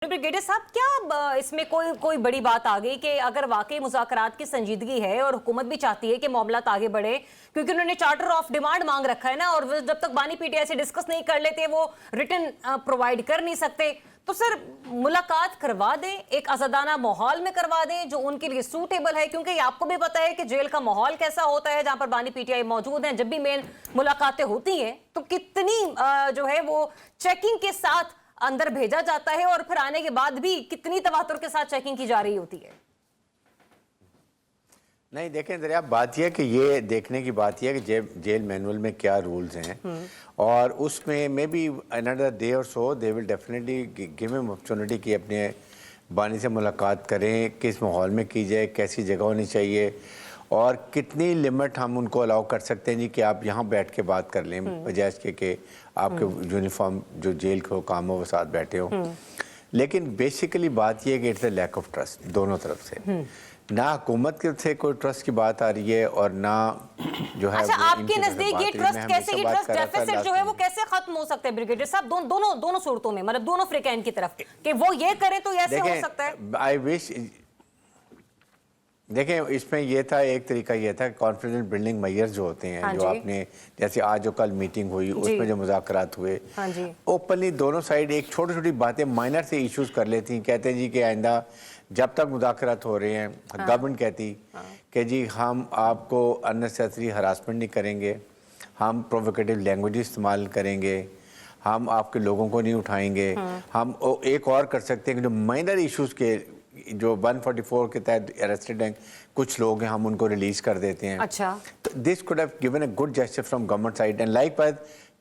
Brigadier साहब, क्या इसमें कोई बड़ी बात आ गई कि अगर वाकई मुज़ाकरात की संजीदगी है और हुकूमत भी चाहती है कि मामला आगे बढ़े, क्योंकि उन्होंने चार्टर ऑफ डिमांड मांग रखा है ना, और जब तक बानी पीटीआई से डिस्कस नहीं कर लेते वो रिटर्न प्रोवाइड कर नहीं सकते, तो सर मुलाकात करवा दें, एक आजादाना माहौल में करवा दें जो उनके लिए सूटेबल है, क्योंकि आपको भी पता है कि जेल का माहौल कैसा होता है जहां पर बानी पीटीआई मौजूद हैं। जब भी मेन मुलाकातें होती हैं तो कितनी जो है वो चेकिंग के साथ अंदर भेजा जाता है और फिर आने के बाद भी कितनी तवातुर के साथ चेकिंग की जा रही होती है। नहीं देखें दरिया, बात यह है कि ये देखने की बात यह है कि जेल मैनुअल में क्या रूल्स हैं और उसमें मे बी अनदर डे और so they will definitely give him opportunity कि अपने बानी से मुलाकात करें, किस माहौल में की जाए, कैसी जगह होनी चाहिए और कितनी लिमिट हम उनको अलाउ कर सकते हैं जी कि आप यहाँ बैठ के बात कर लें, बजाय इसके कि आपके यूनिफॉर्म जो जेल को काम हो वो साथ बैठे हो। लेकिन बेसिकली बात यह है कि it's a lack of trust दोनों तरफ से, ना हुकूमत से कोई ट्रस्ट की बात आ रही है और ना जो है। अच्छा, आपके नजदीक ये ट्रस्ट कैसे, ये ट्रस्ट डेफिसिट जो है वो कैसे खत्म हो सकता है ब्रिगेडियर साहब, दोनों सूरतों में, मतलब दोनों फ्रीकैन की तरफ कि वो ये करे तो ऐसे हो सकता है? आई विश, देखें इसमें यह था, एक तरीका यह था कॉन्फिडेंस बिल्डिंग मेजर्स जो होते हैं, जो आपने जैसे आज जो कल मीटिंग हुई उसमें जो मुज़ाकरात हुए, ओपनली दोनों साइड एक छोटी छोटी बातें माइनर से इश्यूज कर लेती हैं। कहते हैं जी कि आइंदा जब तक मुज़ाकरात हो रहे हैं, गवर्नमेंट कहती कि जी हम आपको अननेसेसरी हरासमेंट नहीं करेंगे, हम प्रोवोकेटिव लैंग्वेज इस्तेमाल करेंगे, हम आपके लोगों को नहीं उठाएंगे, हम एक और कर सकते हैं कि जो माइनर इश्यूज के जो 144 के तहत अरेस्टेड हैं कुछ लोग हैं, हम उनको रिलीज कर देते हैं। अच्छा, this could have given a good gesture from government side and likewise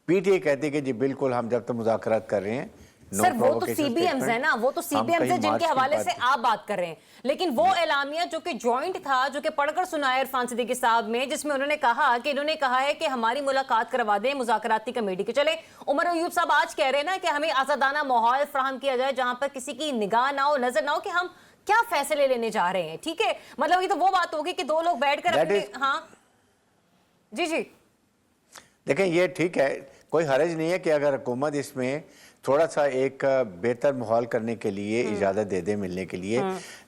PTI कहती है कि जी बिल्कुल हम जब तक मुज़ाकरात कर रहे हैं। सर वो तो सीबीएम्स है ना, वो तो सीबीएम्स है जिनके हवाले से आप बात कर रहे हैं, लेकिन वो एलामिया जो कि जॉइंट था, जो कि पढ़कर सुनाया इरफान सिद्दीकी साहब में, जिसमें उन्होंने कहा है कि हमारी मुलाकात करवा दें मुज़ाकराती कमेटी के। चले उमर अयूब साहब आज कह रहे हैं ना कि हमें आजादाना माहौल फराहम किया जाए जहां पर किसी की निगाह ना हो, नजर ना हो कि हम क्या फैसले लेने जा रहे हैं। ठीक है, मतलब ये तो वो बात होगी कि दो लोग बैठकर अपने, हाँ जी जी देखें ये ठीक है, कोई हर्ज नहीं है कि अगर हुकूमत इसमें थोड़ा सा एक बेहतर माहौल करने के लिए इजाज़त दे दे मिलने के लिए,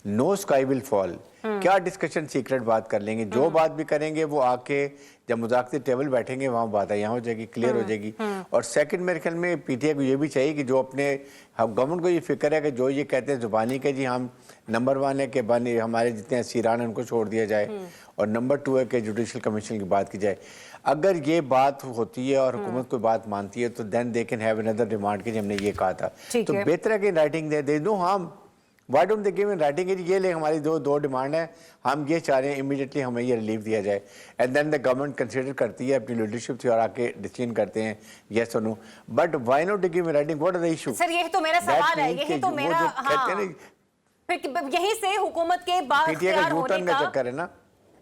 नो स्काई विल फॉल। क्या डिस्कशन सीक्रेट बात कर लेंगे, जो बात भी करेंगे वो आके जब मुज़ाकराती टेबल बैठेंगे वहाँ बात यहाँ हो जाएगी, क्लियर हो जाएगी। और सेकंड मेरे ख्याल में पीटीआई को ये भी चाहिए कि जो अपने गवर्नमेंट को ये फिक्र है कि जो ये कहते हैं जुबानी के जी हम नंबर 1 है कि बानी हमारे जितने असीरान हैं उनको छोड़ दिया जाए, और नंबर 2 है कि जुडिशल कमीशन की बात की जाए। अगर ये बात होती है और हुकूमत कोई बात मानती है तो then they can have another demand कि हमने ये कहा था, तो बेहतर है कि राइटिंग दे no harm. Why don't they give in writing ये ले हमारी दो डिमांड है, हम ये चाह रहे हैं इमीडिएटली हमें ये रिलीफ दिया जाए, and then the government consider करती है अपनी लीडरशिप से और आके डिसीजन करते हैं यस और no. But why not give in writing, what are the issue? Sir यही तो मेरा सवाल है, यही तो मेरा, हाँ, फिर यही से हुकूमत के बाख्तियार होने का चक्कर है ना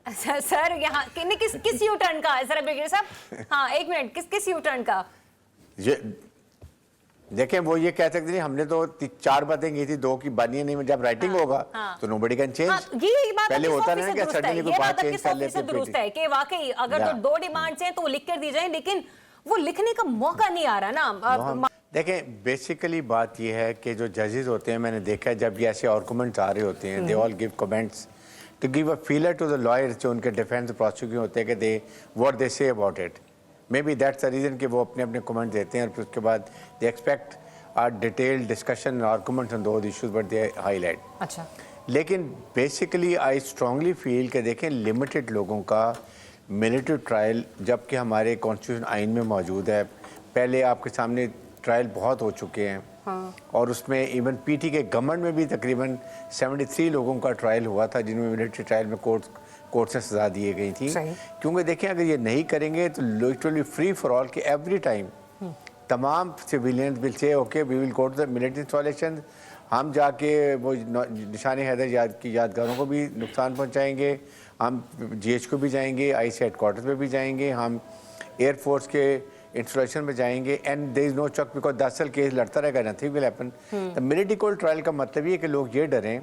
सर यहाँ किस यू टर्न का है सर ब्रिगेडियर साहब? हाँ एक मिनट, किस यू टर्न का? देखें वो ये कह सकते नहीं, हमने तो 4 बातें की थी, 2 की बनी नहीं, जब राइटिंग होगा तो नोबडी कैन चेंज। ये बात पहले होता ना कि सडनली कोई बात चेंज कर लेते हैं। दुरुस्त है कि वाकई अगर तो 2 डिमांड्स हैं तो वो लिख कर दी जाए, लेकिन वो लिखने का मौका नहीं आ रहा ना। देखें बेसिकली बात ये है कि जो जजेस होते हैं, मैंने देखा है जब ये ऐसे आर्गुमेंट्स आ रहे होते हैं, they all give comments to give a feeler to the lawyers जो उनके डिफेंस प्रोसिक्यूशन होते हैं कि दे what they say about it. May be that's the reason कि वो अपने अपने कमेंट देते हैं और फिर उसके बाद they expect a detailed discussion arguments on those issues but they highlight. अच्छा, लेकिन बेसिकली आई स्ट्रांगली फील कि देखें लिमिटेड लोगों का मिलिट्री ट्रायल जबकि हमारे कॉन्स्टिट्यूशन आइन में मौजूद है, पहले आपके सामने ट्रायल बहुत हो चुके हैं। और उसमें इवन पीटी के गवर्नमेंट में भी तकरीबन 73 लोगों का ट्रायल हुआ था जिनमें मिलिट्री ट्रायल में कोर्ट से सजा दी गई थी। क्योंकि देखें अगर ये नहीं करेंगे तो लिटरली फ्री फॉर ऑल कि एवरी टाइम तमाम civilians will say okay we will go to the military installation, हम जाके वो निशान हैदर की यादगारों को भी नुकसान पहुँचाएँगे, हम जीएच को भी जाएंगे, आईसी हेडक्वार्टर्स में भी जाएंगे, हम एयरफोर्स के इंस्टॉलेशन में जाएंगे, and there is no check because 10 साल केस लड़ता रहेगा, nothing will happen. The military court trial का मतलब ये है कि लोग ये डरें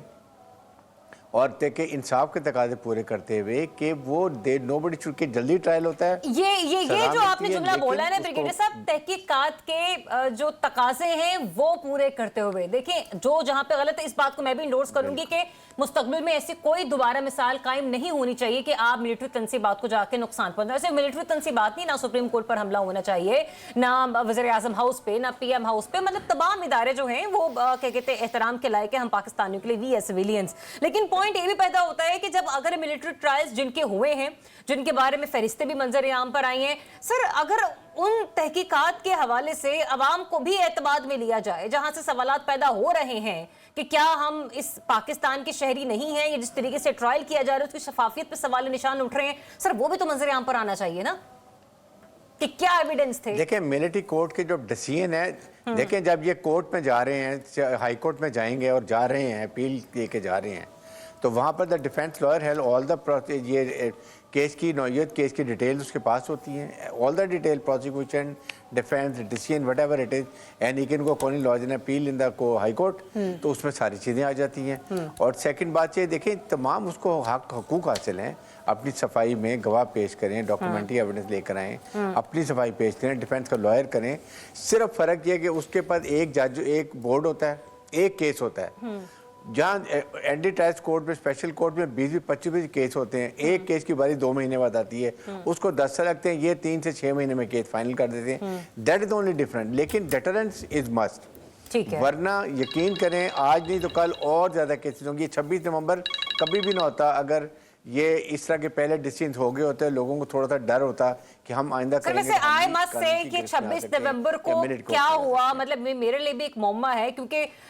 और देखे इंसाफ के तकाजे पूरे करते हुए कि वो नोबडी शुड के जल्दी ट्रायल होता है। ये सलाह जो आपने मिलती है, जुमला बोला है ना लेकिन ब्रिगेडियर उसको- साहब, तहकीकात के जो तकाजे हैं वो पूरे करते हुए, देखिए जो जहां पे गलत है इस बात को मैं भी इंडोर्स करूंगी कि मुस्तकबिल में ऐसी कोई दोबारा मिसाल कायम नहीं होनी चाहिए कि आप मिलिट्री तनसीबात को जाके नुकसान पहुंचा। सिर्फ मिलिट्री तनसीबात नहीं, ना सुप्रीम कोर्ट पर हमला होना चाहिए, ना वज़ीर आज़म हाउस पे, ना पीएम हाउस पे, मतलब तमाम इदारे जो हैं वो क्या कहते हैं एहतराम के लायक है हम पाकिस्तानियों के लिए, वी एज सिविलियंस। लेकिन पॉइंट ये भी पैदा होता है कि जब अगर मिलिट्री ट्रायल्स जिनके हुए हैं, जिनके बारे में फहरिस्तें भी मंजर आम पर आई हैं, सर अगर उन तहकीकात के हवाले से अवाम को भी एतमाद में लिया जाए, जहां से सवालात पैदा हो रहे हैं कि क्या हम इस पाकिस्तान के शहरी नहीं हैं, या जिस तरीके से ट्रायल किया जा रहा है उसकी शफाफियत पे सवाल निशान उठ रहे हैं, सर वो भी तो मंजर आम पर आना चाहिए ना कि क्या एविडेंस थे। देखें मिलिट्री कोर्ट के जो डिसीजन है, देखें जब ये कोर्ट में जा रहे हैं, हाई कोर्ट में जाएंगे और जा रहे हैं, अपील लेके जा रहे हैं, तो वहाँ पर the defence lawyer have all the ये केस की नौयत, केस की डिटेल्स उसके पास होती हैं, all the detail, prosecution, defence, decision, whatever it is, and you can go कॉनी lodge in appeal in the को हाई कोर्ट, तो उसमें सारी चीज़ें आ जाती हैं। और सेकंड बात ये देखें, तमाम उसको हकूक़ हासिल हैं, अपनी सफाई में गवाह पेश करें, डॉक्यूमेंट्री एविडेंस लेकर आएँ, अपनी सफाई पेश करें, डिफेंस का लॉयर करें। सिर्फ फ़र्क ये है कि उसके पास एक जज, एक बोर्ड होता है, एक केस होता है। जहाँ एंटी ट्रायल्स कोर्ट में, स्पेशल कोर्ट में 20-25 केस होते हैं, एक केस की बारी 2 महीने बाद आती है, उसको 10 साल लगते हैं, ये 3 से 6 महीने में केस फाइनल कर देते हैं। That is only different. लेकिन डेटरेंस इज मस्ट, ठीक है, वरना यकीन करें आज नहीं तो कल और ज्यादा केसेस होंगे। 26 नवंबर कभी भी ना होता अगर ये इस तरह के पहले डिसीजन हो गए होते, लोगों को थोड़ा सा डर होता कि हम आइंदा सर करेंगे। वैसे आई मस्ट से कि 26 नवंबर को क्या हुआ, मतलब मेरे लिए भी एक मौमा है, क्योंकि